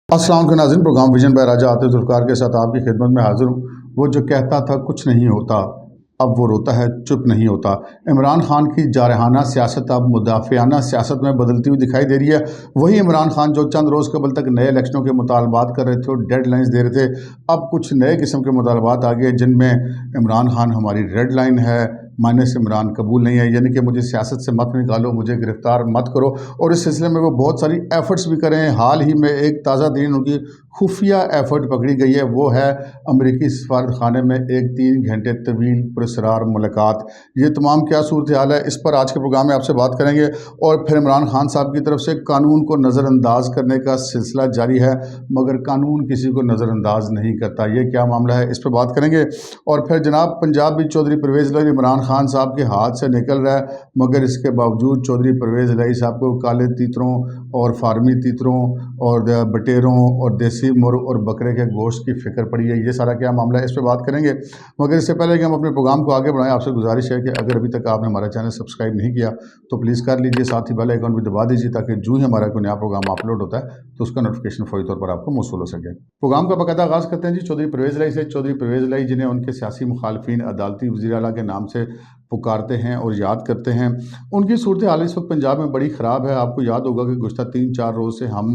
अस्सलाम वालेकुम नाज़रीन, प्रोग्राम विजन बाय राजा आतिफ जुल्फ़िकार के साथ आपकी खिदमत में हाज़िर हूँ। वो जो कहता था कुछ नहीं होता, अब वो रोता है चुप नहीं होता। इमरान खान की जारहाना सियासत अब मुदाफ़ियाना सियासत में बदलती हुई दिखाई दे रही है। वही इमरान खान जो चंद रोज़ कबल तक नए इलेक्शनों के मुतालबात कर रहे थे और डेड लाइन्स दे रहे थे, अब कुछ नए किस्म के मुतालबात आ गए जिनमें इमरान खान हमारी रेड लाइन है, माइनस इमरान कबूल नहीं है, यानी कि मुझे सियासत से मत निकालो, मुझे गिरफ्तार मत करो। और इस सिलसिले में वो बहुत सारी एफ़र्ट्स भी करें। हाल ही में एक ताज़ा तरीन उनकी खुफिया एफ़र्ट पकड़ी गई है, वो है अमरीकी सफारत खाने में एक 3 घंटे तवील पुरस्रार मुलाकात। ये तमाम क्या सूरत हाल है, इस पर आज के प्रोग्राम में आपसे बात करेंगे। और फिर इमरान खान साहब की तरफ से कानून को नज़रअंदाज करने का सिलसिला जारी है, मगर कानून किसी को नज़रअंदाज नहीं करता। ये क्या मामला है, इस पर बात करेंगे। और फिर जनाब पंजाब भी चौधरी परवेज़ इलाही इमरान खान साहब के हाथ से निकल रहा है, मगर इसके बावजूद चौधरी परवेज़ इलाही साहब को काले तीतरों और फार्मी तीतरों और बटेरों और देसी मुर्ग और बकरे के गोश्त की फ़िक्र पड़ी है। ये सारा क्या मामला है, इस पर बात करेंगे। मगर इससे पहले कि हम अपने प्रोग्राम को आगे बढ़ाएं, आपसे गुजारिश है कि अगर अभी तक आपने हमारा चैनल सब्सक्राइब नहीं किया तो प्लीज़ कर लीजिए, साथ ही बेल आइकन भी दबा दीजिए ताकि जो ही हमारा कोई नया प्रोग्राम अपलोड होता है तो उसका नोटिफिकेशन फौरी तौर पर आपको मौसूल हो सके। प्रोग्राम का बाकायदा आगाज़ करते हैं जी चौधरी परवेज़ इलाही से। चौधरी परवेज़ इलाही जिन्हें उनके सियासी मुखालफिन अदालती वज़ीर आला के नाम से पुकारते हैं और याद करते हैं, उनकी सूरत हाल इस वक्त पंजाब में बड़ी ख़राब है। आपको याद होगा कि गुज़श्ता 3-4 रोज़ से हम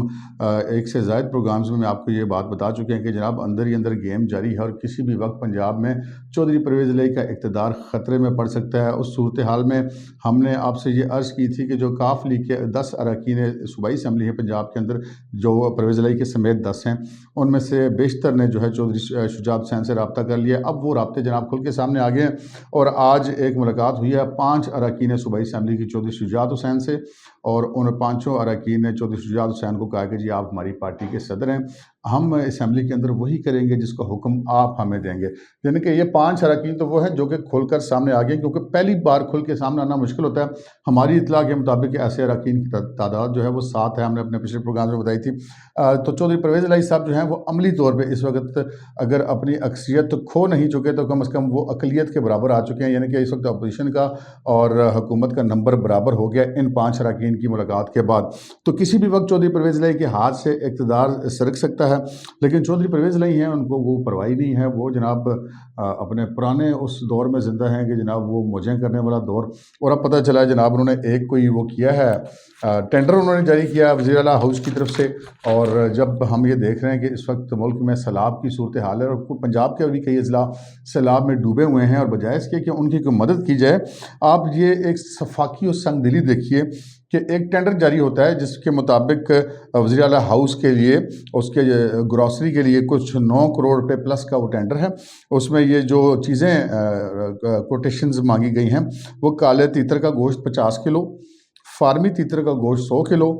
एक से ज़ायद प्रोग्राम्स में आपको ये बात बता चुके हैं कि जनाब अंदर ही अंदर गेम जारी है और किसी भी वक्त पंजाब में चौधरी परवेज़ इलाही का इक़्तिदार ख़तरे में पड़ सकता है। उस सूरत हाल में हमने आपसे ये अर्ज़ की थी कि जो काफ लीग के 10 अरकान सूबाई असम्बली है पंजाब के अंदर, जो परवेज़ इलाही के समेत 10 हैं, उनमें से बेशतर ने जो है चौधरी शुजात हुसैन से रब्ता कर लिया। अब वो राब्ते जनाब खुल के सामने आ गए हैं और आज एक मुलाकात हुई है 5 अरकान सूबाई असम्बली की चौधरी शुजात हुसैन से, और उन 5 अरकान ने चौधरी शुजात हुसैन को कहा कि जी आप हमारी पार्टी के सदर हैं, हम असम्बली के अंदर वही करेंगे जिसका हुक्म आप हमें देंगे। यानी कि ये 5 अरकान तो वो हैं जो कि खुलकर सामने आ गए, क्योंकि पहली बार खुल के सामने आना मुश्किल होता है। हमारी इतला के मुताबिक ऐसे अरकान की तादाद जो है वो 7 है, हमने अपने पिछले प्रोग्राम में बताई थी। तो चौधरी परवेज़ इलाही साहब जो हैं वो अमली तौर पर इस वक्त अगर अपनी अक्सरियत खो नहीं चुके तो कम से कम वो अकलियत के बराबर आ चुके हैं, यानी कि इस वक्त अपोजिशन का और हुकूमत का नंबर बराबर हो गया इन 5 अरकान की मुलाकात के बाद। तो किसी भी वक्त चौधरी परवेज़ इलाही के हाथ से इक़्तिदार सरक सकता है, लेकिन चौधरी परवेज़ इलाही हैं, उनको वो परवाह नहीं है। वो जनाब अपने पुराने उस दौर में ज़िंदा हैं कि जनाब वो मौजें करने वाला दौर। और अब पता चला है जनाब उन्होंने एक कोई वो किया है, टेंडर उन्होंने जारी किया वज़ीर आला हाउस की तरफ से। और जब हम ये देख रहे हैं कि इस वक्त मुल्क में सैलाब की सूरत हाल है और पंजाब के भी कई अजला सैलाब में डूबे हुए हैं, और बजाय इसके कि उनकी कोई मदद की जाए, आप ये एक सफाकी और संगदिली देखिए कि एक टेंडर जारी होता है जिसके मुताबिक वज़ीर आला हाउस के लिए उसके ग्रॉसरी के लिए कुछ 9 करोड़ रुपए प्लस का वो टेंडर है। उसमें ये जो चीज़ें कोटेशंस मांगी गई हैं वो काले तीतर का गोश्त 50 किलो, फार्मी तीतर का गोश्त 100 किलो,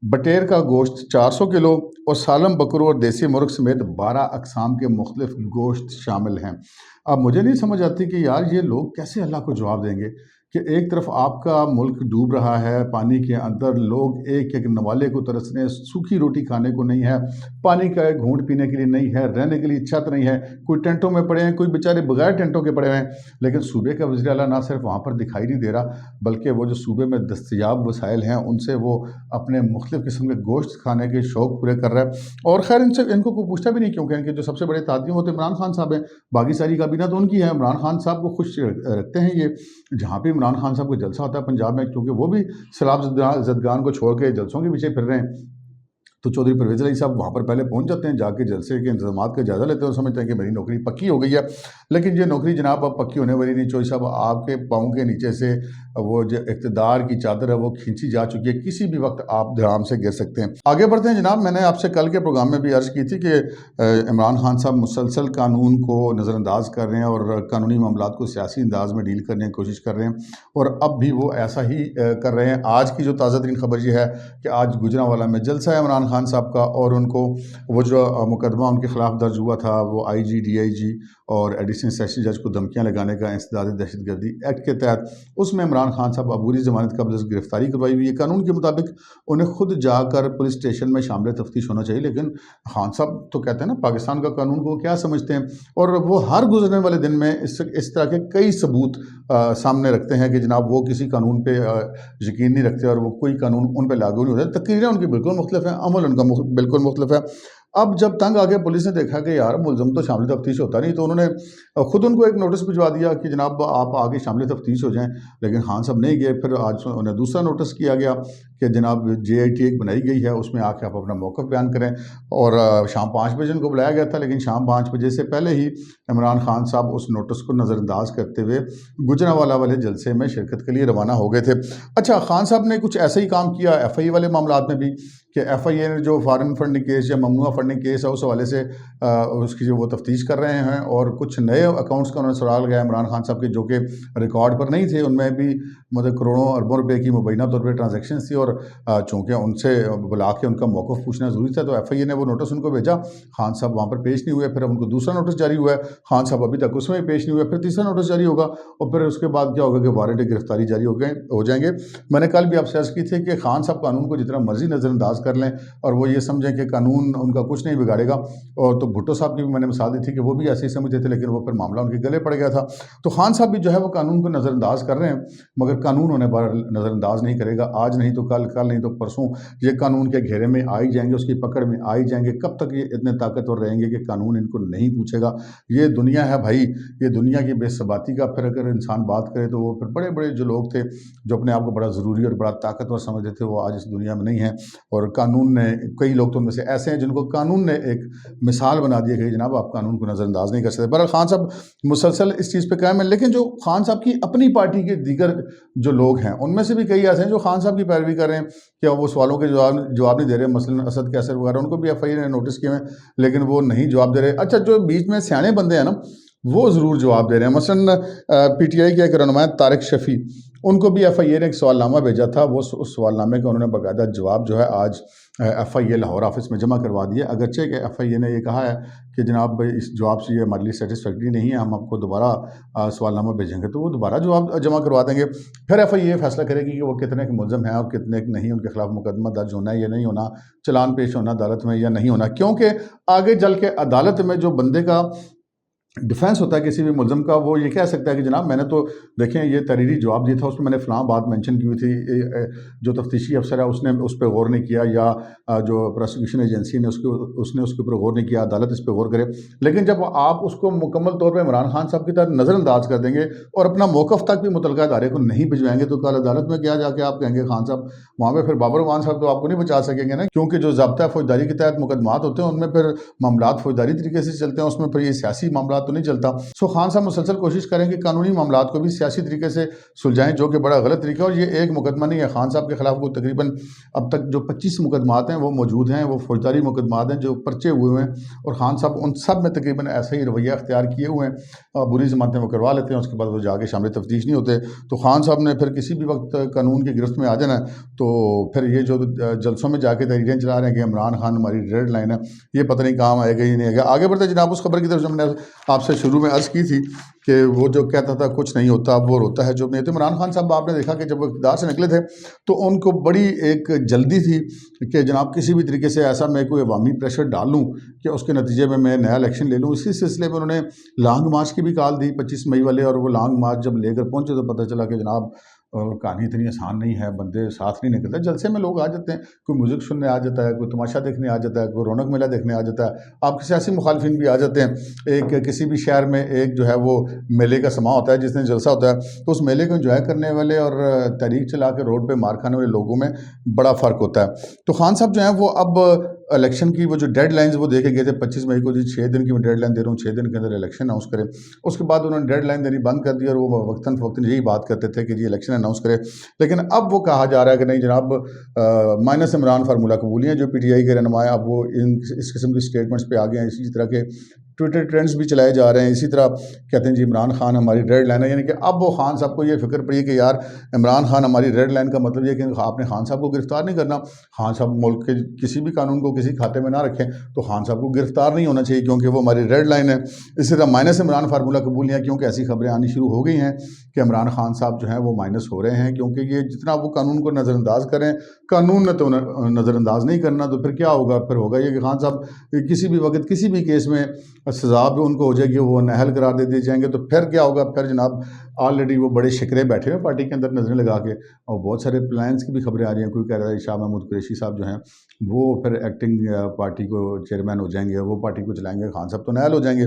बटेर का गोश्त 400 किलो और सालम बकरू और देसी मुर्ग समेत 12 अक़साम के मुख्तलिफ गोश्त शामिल हैं। अब मुझे नहीं समझ आती कि यार ये लोग कैसे अल्लाह को जवाब देंगे कि एक तरफ आपका मुल्क डूब रहा है पानी के अंदर, लोग एक एक नवाले को तरस रहे हैं, सूखी रोटी खाने को नहीं है, पानी का एक घूंट पीने के लिए नहीं है, रहने के लिए छत नहीं है, कोई टेंटों में पड़े हैं, कोई बेचारे बगैर टेंटों के पड़े हुए हैं। लेकिन सूबे का वज़ीर आला ना सिर्फ वहाँ पर दिखाई नहीं दे रहा, बल्कि वो जो सूबे में दस्तयाब वसाइल हैं उनसे वो अपने मुख्तलिफ़ किस्म के गोश्त खाने के शौक़ पूरे कर रहा है। और खैर इनको कोई पूछता भी नहीं, क्योंकि इनके जो सबसे बड़े तातीम वो तो इमरान खान साहब हैं, बाकी सारी काबीना तो उनकी है। इमरान खान साहब को खुश रखते हैं ये, जहाँ भी इमरान खान साहब को जलसा होता है पंजाब में, क्योंकि वो भी सैलाब ज़दगान को छोड़ के जलसों के पीछे फिर रहे हैं, तो चौधरी परवेज़ इलाही साहब वहाँ पर पहले पहुँच जाते हैं, जाके जलसे के इंतज़ामात का जायज़ा लेते हैं और समझते हैं कि मेरी नौकरी पक्की हो गई है। लेकिन ये नौकरी जनाब अब पक्की होने वाली नहीं। चौधरी साहब आपके पाँव के नीचे से वो जो इक़्तिदार की चादर है वो खींची जा चुकी है, किसी भी वक्त आप धड़ाम से गिर सकते हैं। आगे बढ़ते हैं जनाब। मैंने आपसे कल के प्रोग्राम में भी अर्ज़ की थी कि इमरान खान साहब मुसलसल कानून को नज़रअंदाज कर रहे हैं और कानूनी मामलात को सियासी अंदाज में डील करने की कोशिश कर रहे हैं, और अब भी वो ऐसा ही कर रहे हैं। आज की जो ताज़ा तरीन खबर ये है कि आज गुजरांवाला में जलसा है इमरान खान साहब का, और उनको वो जो मुकदमा उनके खिलाफ दर्ज हुआ था वो IG DIG और एडिशनल सेशन जज को धमकियाँ लगाने का इंसदादी दहशतगर्दी एक्ट के तहत, उसमें इमरान इमरान खान साहब अबूरी ज़मानत कबल से गिरफ्तारी करवाई हुई है। कानून के मुताबिक उन्हें खुद जाकर पुलिस स्टेशन में शामिल तफ्तीश होना चाहिए, लेकिन खान साहब तो कहते हैं ना पाकिस्तान का कानून को क्या समझते हैं, और वो हर गुजरने वाले दिन में इस तरह के कई सबूत सामने रखते हैं कि जनाब वो किसी कानून पे यकीन नहीं रखते और वो कोई कानून उन पर लागू नहीं होता। तकरीरें उनकी बिल्कुल मुख्तलिफ हैं, अमल उनका बिल्कुल मुख्तलिफ है। अब जब तंग आके पुलिस ने देखा कि यार मुलज़म तो शामिल तफ्तीश होता नहीं, तो उन्होंने खुद उनको एक नोटिस भिजवा दिया कि जनाब आप आगे शामिल तफ्तीश हो जाएं। लेकिन खान साहब नहीं गए। फिर आज उन्हें दूसरा नोटिस किया गया कि जनाब JIT एक बनाई गई है, उसमें आके आप अपना मौक़िफ़ बयान करें। और शाम 5 बजे उनको बुलाया गया था, लेकिन शाम 5 बजे से पहले ही इमरान खान साहब उस नोटिस को नज़रअंदाज करते हुए गुजरांवाला वाले जलसे में शिरकत के लिए रवाना हो गए थे। अच्छा, खान साहब ने कुछ ऐसा ही काम किया FIA वाले मामलात में भी कि FIA ने जो फॉरेन फंडिंग केस या ममनुआ फंडिंग केस है उस हवाले से उसकी जो वो तफ्तीश कर रहे हैं, और कुछ नए अकाउंट्स का उन्होंने सुराग लगाया इमरान खान साहब के, जो कि रिकॉर्ड पर नहीं थे। उनमें भी मतलब करोड़ों अरबों रुपए की मुबैना तौर पर ट्रांजैक्शन थी, और चूँकि उनसे बुला के उनका मौक़िफ़ पूछना ज़रूरी था, तो FIA ने वो नोटिस उनको भेजा। खान साहब वहाँ पर पेश नहीं हुए। फिर उनको दूसरा नोटिस जारी हुआ है, खान साहब अभी तक उसमें पेश नहीं हुए। फिर तीसरा नोटिस जारी होगा, और फिर उसके बाद क्या होगा कि वारंट गिरफ्तारी जारी हो जाएंगे। मैंने कल भी आपसे अर्ज़ की थी कि खान साहब कानून को जितना मर्जी नज़रअंदाज कर लें और वो ये समझें कि कानून उनका कुछ नहीं बिगाड़ेगा। और तो भुट्टो साहब की भी मैंने मिसाल दी थी कि वो भी ऐसे ही समझते थे, लेकिन वो फिर मामला उनके गले पड़ गया था। तो खान साहब भी जो है वो कानून को नज़रअंदाज कर रहे हैं, मगर कानून उन्हें नज़रअंदाज नहीं करेगा। आज नहीं तो कल, कल नहीं तो परसों ये कानून के घेरे में आ ही जाएंगे, उसकी पकड़ में आ ही जाएंगे। कब तक ये इतने ताकतवर रहेंगे कि कानून इनको नहीं पूछेगा? ये दुनिया है भाई, ये दुनिया की बेसबाती का। फिर अगर इंसान बात करे तो वो फिर बड़े बड़े जो लोग थे जो अपने आप को बड़ा ज़रूरी और बड़ा ताकतवर समझते थे, वो आज इस दुनिया में नहीं है। और कानून ने, कई लोग तो उनमें से ऐसे हैं जिनको कानून ने एक मिसाल बना दी है कि जनाब आप कानून को नज़रअंदाज नहीं कर सकते। बहरहाल खान साहब मुसलसल इस चीज़ पे कायम है। लेकिन जो खान साहब की अपनी पार्टी के दीगर जो लोग हैं, उनमें से भी कई ऐसे हैं जो खान साहब की पैरवी कर रहे हैं कि वो सवालों के जवाब नहीं दे रहे। मसलन असद कैसर वगैरह, उनको भी FIA ने नोटिस किए हैं, लेकिन वो नहीं जवाब दे रहे। अच्छा, जो बीच में सियाने बंदे हैं ना, वो ज़रूर जवाब दे रहे हैं। मसलन PTI के एक रहनुमा तारिक शफ़ी, उनको भी FIA ने एक सवालनामा भेजा था। वो उस सवालनामे का उन्होंने बाकायदा जवाब जो है आज FIA लाहौर ऑफिस में जमा करवा दिया। अगरचे कि FIA ने ये कहा है कि जनाब इस जवाब से ये हमारे लिए सेटिस्फैक्ट्री नहीं है, हम आपको दोबारा सवालनामा भेजेंगे, तो वो दोबारा जवाब जमा करवा देंगे। फिर FIA फैसला करेगी कि वो कितने के मुलज़म हैं और कितने के नहीं, उनके खिलाफ मुकदमा दर्ज होना है या नहीं होना, चलान पेश होना अदालत में या नहीं होना। क्योंकि आगे चल के अदालत में जो बंदे का डिफेंस होता है किसी भी मुलज़म का, वो ये कह सकता है कि जनाब मैंने तो देखें ये तहरीरी जवाब दिया था, उसमें मैंने फ़लाँ बात मेंशन की हुई थी, जो तफ्तीशी अफसर है उसने उस पर गौर नहीं किया, या जो प्रोसिक्यूशन एजेंसी ने उसने उसके ऊपर गौर नहीं किया, अदालत इस पर गौर करे। लेकिन जब आप उसको मुकम्मल तौर पर इमरान खान साहब की तरह नज़रअंदाज कर देंगे और अपना मौक़िफ़ तक भी मुतलका अदारे को नहीं भिजवाएंगे, तो कल अदालत में क्या जाके आप कहेंगे खान साहब, वहाँ पर फिर बाबर खान साहब तो आपको नहीं बचा सकेंगे ना, क्योंकि जो ज़ाब्ता फौजदारी के तहत मुकदमात होते हैं उनमें फिर मामलात फौजदारी तरीके से चलते हैं, उसमें फिर ये सियासी मामला तो नहीं चलता। सो खान साहब मुसलसल कोशिश करें कि कानूनी मामलात को भी सियासी तरीके से सुलझाएं, जो कि बड़ा गलत तरीका है। और ये एक मुकदमा नहीं है खान साहब के खिलाफ, वो तकरीबन अब तक जो 25 मुकदमात हैं वो मौजूद हैं, वो फौजदारी मुकदमात हैं जो पर्चे हुए हैं, और खान साहब उन सब में तकरीबन ऐसा ही रवैया अख्तियार किए हुए हैं। बुरी ज़मानतें वो करवा लेते हैं, उसके बाद वो जाके शामिल तफ्तीश नहीं होते। तो खान साहब ने फिर किसी भी वक्त कानून की गिरफ्त में आ जाना, तो फिर ये जो जलसों में जाके तहरीरें चला रहे हैं कि इमरान खान हमारी रेड लाइन है, ये पता नहीं काम आएगा ही नहीं आएगा। आगे बढ़ते जनाब उस खबर की तरफ हमने आपसे शुरू में अर्ज़ की थी कि वो जो कहता था कुछ नहीं होता, वो रोता है जो नहीं। तो इमरान खान साहब आपने देखा कि जब वो इक़्तिदार से निकले थे तो उनको बड़ी एक जल्दी थी कि जनाब किसी भी तरीके से ऐसा मैं कोई अवामी प्रेशर डाल लूँ कि उसके नतीजे में मैं नया इलेक्शन ले लूँ। इसी सिलसिले में उन्होंने लॉन्ग मार्च की भी कॉल दी 25 मई वाले, और वो लॉन्ग मार्च जब लेकर पहुँचे तो पता चला कि जनाब कहानी इतनी आसान नहीं है, बंदे साथ नहीं निकलते। जलसे में लोग आ जाते हैं, कोई म्यूज़िक सुनने आ जाता है, कोई तमाशा देखने आ जाता है, कोई रौनक मेला देखने आ जाता है, आपके सियासी मुखालफिन भी आ जाते हैं। एक किसी भी शहर में एक जो है वो मेले का समा होता है, जिस दिन जलसा होता है, तो उस मेले को एंजॉय करने वाले और तहरीक चला के रोड पर मार खाने वाले लोगों में बड़ा फ़र्क होता है। तो खान साहब जो हैं वो अब इलेक्शन की वो जो डेडलाइंस वो देखे गए थे 25 मई को, जी 6 दिन की मैं डेडलाइन दे रहा हूँ, 6 दिन के अंदर इलेक्शन अनाउंस करें। उसके बाद उन्होंने डेडलाइन देनी बंद कर दी और वो वक्तन फ़वक्तन यही बात करते थे कि जी इलेक्शन अनाउंस करें। लेकिन अब वो कहा जा रहा है कि नहीं जनाब माइनस इमरान फार्मूला कबूलियाँ जो PTI के रहनुमा, अब वो इस किस्म की स्टेटमेंट्स पे आ गए हैं। इसी तरह के ट्विटर ट्रेंड्स भी चलाए जा रहे हैं। इसी तरह कहते हैं जी इमरान खान हमारी रेड लाइन है, यानी कि अब वो खान साहब को ये फिक्र पड़ी कि यार इमरान खान हमारी रेड लाइन का मतलब ये कि आपने खान साहब को गिरफ्तार नहीं करना। खान साहब मुल्क के किसी भी कानून को किसी खाते में ना रखें, तो खान साहब को गिरफ्तार नहीं होना चाहिए क्योंकि वो हमारी रेड लाइन है। इसी तरह माइनस इमरान फार्मूला कबूल नहीं है, क्योंकि ऐसी खबरें आनी शुरू हो गई हैं कि इमरान खान साहब जो हैं वो माइनस हो रहे हैं, क्योंकि ये जितना वो कानून को नज़रअंदाज करें, कानून ने तो नज़रअंदाज नहीं करना, तो फिर क्या होगा? फिर होगा ये कि खान साहब किसी भी वक्त किसी भी केस में सज़ा भी उनको हो जाएगी, वो नाअहल करार दे दिए जाएंगे। तो फिर क्या होगा? फिर जनाब ऑलरेडी वो बड़े शिकरे बैठे हुए पार्टी के अंदर नजरें लगा के, और बहुत सारे प्लान्स की भी खबरें आ रही हैं। कोई कह रहा है शाह महमूद कुरैशी साहब जो हैं वो फिर एक्टिंग पार्टी को चेयरमैन हो जाएंगे, वो पार्टी को चलाएंगे, खान साहब तो नाअहल हो जाएंगे,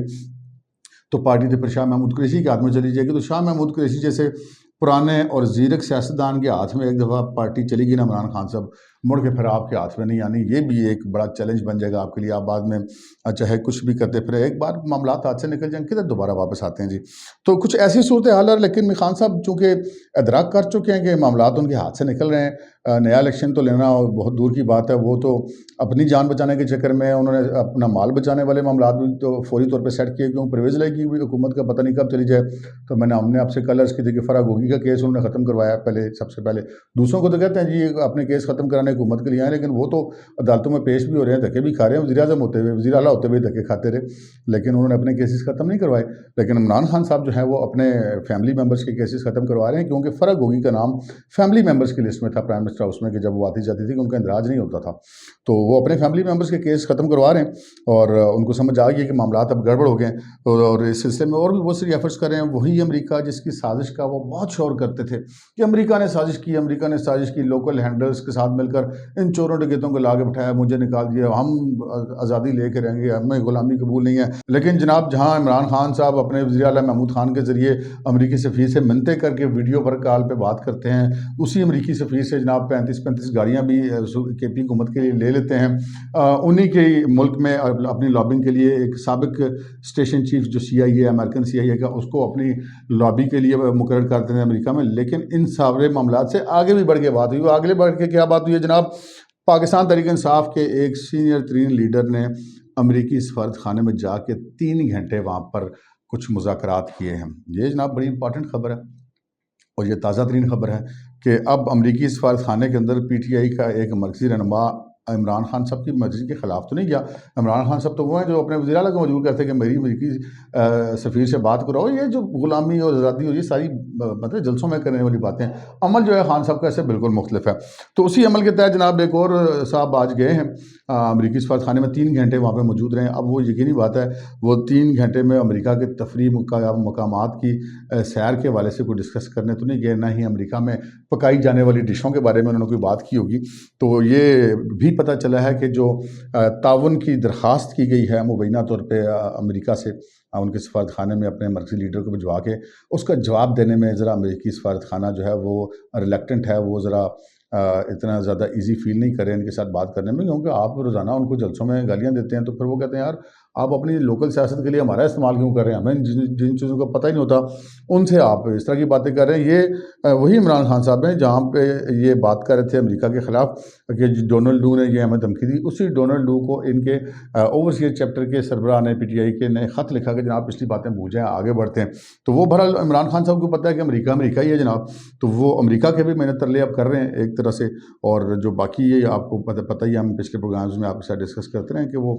तो पार्टी तो फिर शाह महमूद कुरैशी के हाथ में चली जाएगी। तो शाह महमूद कुरैशी जैसे पुराने और ज़ीरक सियासतदान के हाथ में एक दफ़ा पार्टी चली गई ना इमरान खान साहब, मुड़ के फिर आपके हाथ में नहीं आनी। ये भी एक बड़ा चैलेंज बन जाएगा आपके लिए। आप बाद में चाहे कुछ भी करते फिर एक बार मामला हाथ से निकल जाएंगे, किधर दोबारा वापस आते हैं जी। तो कुछ ऐसी सूरत हाल है, लेकिन खान साहब चूँकि अदराक कर चुके हैं कि मामला उनके हाथ से निकल रहे हैं, नया इलेक्शन तो लेना बहुत दूर की बात है, वो तो अपनी जान बचाने के चक्कर में उन्होंने अपना माल बचाने वाले मामला भी तो फौरी तौर पर सेट किए, क्योंकि परवेज़ इलाही की भी हुकूमत का पता नहीं कब चली जाए। तो हमने आपसे कल अर्ज़ की थी कि फराग गोगी का केस उन्होंने ख़त्म करवाया पहले, सबसे पहले। दूसरों को तो कहते हैं जी अपने केस ख़त्म कराने हुकूमत के लिए आए, लेकिन वो तो अदालतों में पेश भी हो रहे हैं, धक्के भी खा रहे हैं, वज़ीर आज़म होते हुए, वज़ीर आला होते हुए धक्के खाते रहे, लेकिन उन्होंने अपने केसेस ख़त्म नहीं करवाए। लेकिन इमरान खान साहब जो है वो अपने फैमिली मेम्बर्स के केसेस ख़त्म करवा रहे हैं, क्योंकि फराग गोगी का नाम फैमिली मेम्बर्स की लिस्ट में था प्राइम मिनिस्टर हाउस में, कि जब वो आती जाती थी कि उनका इंदराज नहीं होता था, तो वो अपने फैमिली मेम्बर्स के केस ख़त्म करवा रहे हैं। और उनको समझ आ गई कि मामला अब गड़बड़ हो गए हैं, और इस सिलसिले में और भी बहुत सारी एफर्ट्स कर रहे हैं। वही अमेरिका जिसकी साजिश का वो बहुत शोर करते थे कि अमेरिका ने साजिश की, अमेरिका ने साजिश की, लोकल हैंडलर्स के साथ मिलकर इन चोरों डकैतों को ला के बिठाया, मुझे निकाल दिया, हम आज़ादी लेके रहेंगे, हमें गुलामी कबूल नहीं है। लेकिन जनाब जहाँ इमरान खान साहब अपने वज़ीर आला महमूद खान के ज़रिए अमरीकी सफ़ीर से मिन्नतें करके वीडियो पर कॉल पे बात करते हैं, उसी अमरीकी सफ़ीर से जनाब 35 गाड़ियाँ भी KP हुकूमत के लिए ले लेते हैं। उन्हीं के मुल्क में अपनी लॉबिंग के लिए एक साबिक स्टेशन चीफ जो CIA अमेरिकन CIA का, उसको अपनी लॉबी के लिए मुकर्रर करते हैं अमेरिका में। लेकिन इन सारे मामला से आगे भी बढ़ के बात हुई। वो आगे बढ़ के क्या बात हुई है जनाब? पाकिस्तान तहरीक इंसाफ के एक सीनियर तरीन लीडर ने अमरीकी सफारत खाने में जाके 3 घंटे वहाँ पर कुछ मुज़ाकरात किए हैं। ये जनाब बड़ी इंपॉर्टेंट खबर है, और ये ताज़ा तरीन खबर है कि अब अमरीकी सफारत खाने के अंदर PTI का एक मरकज़ी रहनुमा इमरान खान साहब की मर्ज़ी के ख़िलाफ़ तो नहीं गया। इमरान खान साहब तो वो हैं जो अपने वज़ीर आला को मजबूर करते हैं कि मेरी अमरीकी सफ़ीर से बात कराओ। ये जो ग़ुलामी और आज़ादी और ये सारी मतलब जलसों में करने वाली बातें, अमल जो है खान साहब का इससे बिल्कुल मुख्तलिफ है। तो उसी अमल के तहत जनाब एक और साहब आज गए हैं अमरीकी सफारत खाने में, 3 घंटे वहाँ पर मौजूद रहे। अब वो यकीनी बात है वो 3 घंटे में अमरीका के तफरीह मकामात की सैर के हवाले से कोई डिस्कस करने तो नहीं गए, ना ही अमरीका में पकाई जाने वाली डिशों के बारे में उन्होंने कोई बात की होगी। तो ये भी पता चला है कि जो ताउन की दरख्वास्त की गई है मुबैना तौर पे अमेरिका से उनके सफारत खाने में अपने मर्कज़ी लीडर को भिजवा के, उसका जवाब देने में ज़रा अमेरिकी सफारत खाना जो है वो रिलक्टेंट है, वो ज़रा इतना ज़्यादा इजी फील नहीं करें इनके साथ बात करने में, क्योंकि आप रोज़ाना उनको जलसों में गालियाँ देते हैं। तो फिर वो कहते हैं यार आप अपनी लोकल सियासत के लिए हमारा इस्तेमाल क्यों कर रहे हैं, हमें जिन चीज़ों का पता ही नहीं होता उनसे आप इस तरह की बातें कर रहे हैं। ये वही इमरान खान साहब हैं जहाँ पे ये बात कर रहे थे अमेरिका के ख़िलाफ़ कि डोनाल्ड डू ने ये हमें धमकी दी। उसी डोनाल्ड डू को इनके ओवरसीयर चैप्टर के सरबराह ने PTI के ने ख़त लिखा कि जनाब पिछली बातें भूल जाएँ, आगे बढ़ते हैं। तो वो बहरहाल इमरान खान साहब को पता है कि अमेरिका ही है जनाब, तो वो अमेरिका के भी मेहनत तरले अब कर रहे हैं एक तरह से। और जो बाकी ये आपको पता ही, हम पिछले प्रोग्राम्स में आपके साथ डिस्कस करते रहे कि वो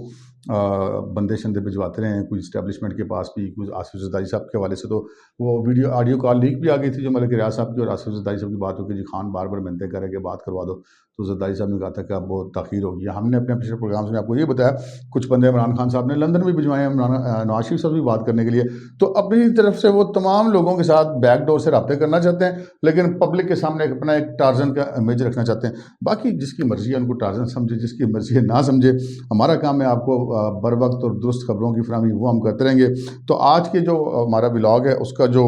बंदे शंदे भिजवाते रहे हैं, कोई इस्टेब्लिशमेंट के पास भी, कुछ आसिफ ज़रदारी साहब के हवाले से तो वो ऑडियो कॉल लीक भी आ गई थी जो मलिक रियाज साहब की और आसिफ ज़रदारी साहब की बात हो कि जी खान बार बार मिन्नतें करे कि बात करवा दो। तो ज़रदारी साहब ने कहा था कि अब वो ताख़ीर होगी। हमने अपने पिछले प्रोग्राम्स में आपको ये बताया, कुछ बंदे इमरान खान साहब ने लंदन भी भिजवाए हैं नवाज शरीफ साहब भी बात करने के लिए। तो अपनी तरफ से वो तमाम लोगों के साथ बैकडोर से रब्ते करना चाहते हैं, लेकिन पब्लिक के सामने अपना एक टार्जन का इमेज रखना चाहते हैं। बाकी जिसकी मर्ज़ी है उनको टार्जन समझे, जिसकी मर्ज़ी है ना समझे। हमारा काम है आपको बर वक्त और दुरुस्त खबरों की फराहमी, वो हम करते रहेंगे। तो आज के जो हमारा व्लॉग है उसका जो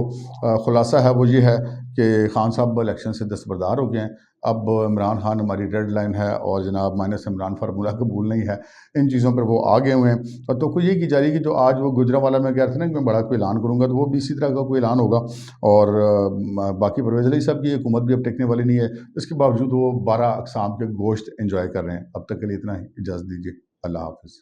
खुलासा है वो ये है कि खान साहब इलेक्शन से दस्तबरदार हो गए हैं। अब इमरान खान हमारी रेड लाइन है और जनाब माइनस इमरान फार्मूला कबूल नहीं है, इन चीज़ों पर वो आ गए हुए हैं। और तो कोई ये की जा रही है कि जो आज वो गुजरांवाला में कह रहे थे ना कि मैं बड़ा कोई ऐलान करूँगा, तो वो भी इसी तरह का कोई ऐलान होगा। और बाकी परवेज़ इलाही साहब की हुकूमत भी अब टिकने वाली नहीं है, इसके बावजूद वो 12 अक़साम के गोश्त एंजॉय कर रहे हैं। अब तक के लिए इतना ही, इजाज़त दीजिए। अल्लाह हाफिज़।